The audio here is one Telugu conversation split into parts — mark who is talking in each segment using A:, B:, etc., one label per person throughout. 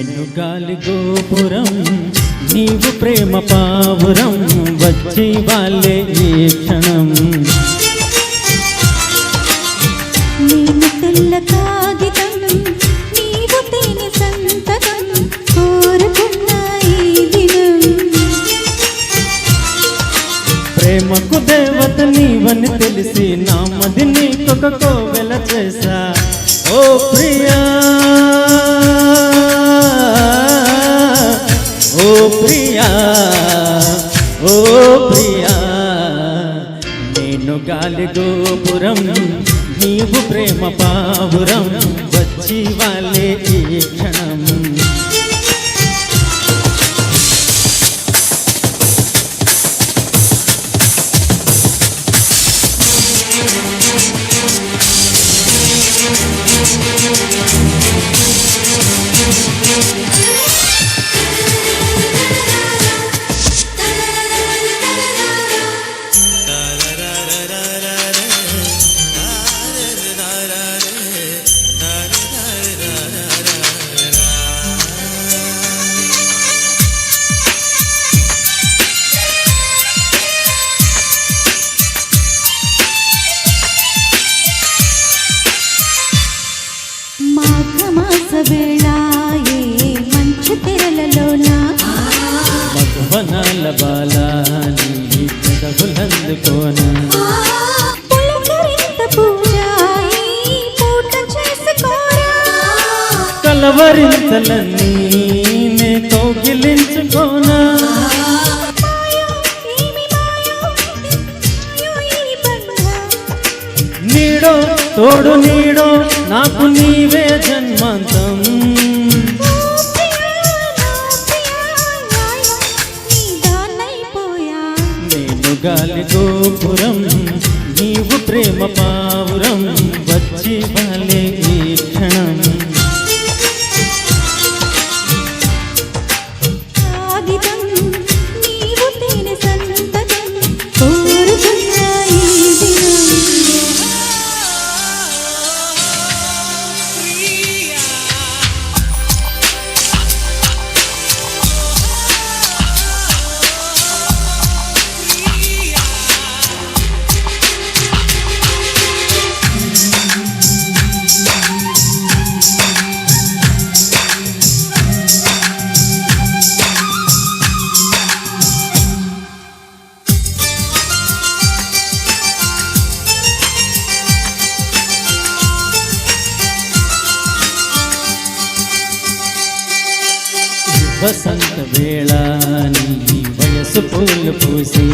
A: నేను గాలి గోపురం నీవు ప్రేమ పావురం వచ్చి వాళ్ళే ఈ క్షణం
B: నేను తెల్ల కాగితం నీవు తేనె సంతకం కోరుకున్న ఈ దినం
A: ప్రేమకు దేవత నీవని తెలిసి నా మది నీకొక కోవెల చేసా ఓ ప్రియా ఓ ప్రియా ఓ ప్రియా నేను గాలి గోపురం నీవు ప్రేమ పావురం వచ్చి వాళ్ళే ఈ క్షణం
B: మాఘమాస వేళాయే మంచు తెరలలోన
A: మగవనాల బాలాని పెదవులందుకోనా
B: పులకరింత పూజాయి పూట చేసుకోరా
A: కలవరింతలన్నీ నే కౌగిలించుకోనా నీడో తోడు నీడో నాకు నీవే జన్మాంతం నేను గాలి గోపురం నీవు ప్రేమ పావురం వచ్చి వాళ్ళే ఈ క్షణం
B: కాగితం నీవు తేనె సంతకం కోరుకున్న ఈ దినం
A: వసంత వేళ నీ వయసు పూలు పూసి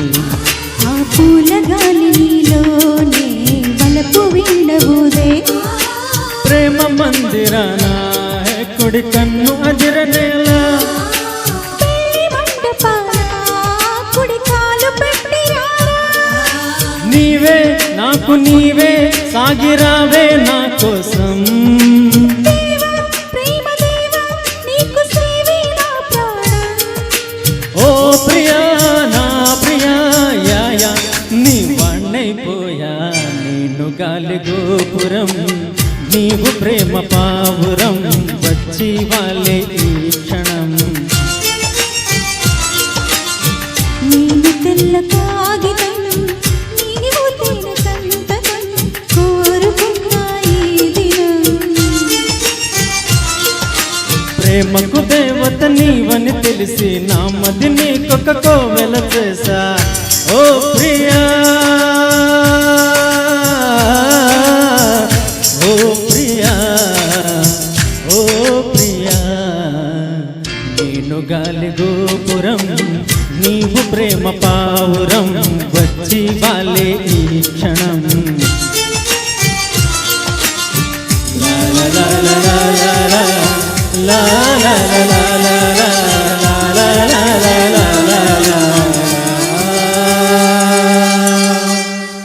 B: ఆ పూల గాలి నీలోనే వలపు వీణవుదే
A: ప్రేమ మందిరాన కుడి కన్ను అదిరనేల
B: పెళ్లి మంటపాన కుడి కాలు పెట్టి రారా
A: నీవే నాకు నీవే సాగిరావే నా కోసం
B: దేవా ప్రేమ దేవా నీకు సేవే నా ప్రాణం
A: ఓ ప్రియా నా ప్రియా యా నీ వాణ్ణైపోయా నేను గాలి గోపురం నీవు ప్రేమ పావురం వచ్చి వాళ్ళే ఈ క్షణం
B: నేను తెల్ల కాగితం నీవు తేనె సంతకం కోరుకున్న ఈ దినం
A: ప్రేమకు దేవత నీవని తెలిసి నా మది నీకొక కోవెల చేసా ఓ ప్రియా ఓ ప్రియా ఓ ప్రియా నేను గాలి గోపురం నీవు ప్రేమ పావురం వచ్చి వాళ్ళే ఈ క్షణం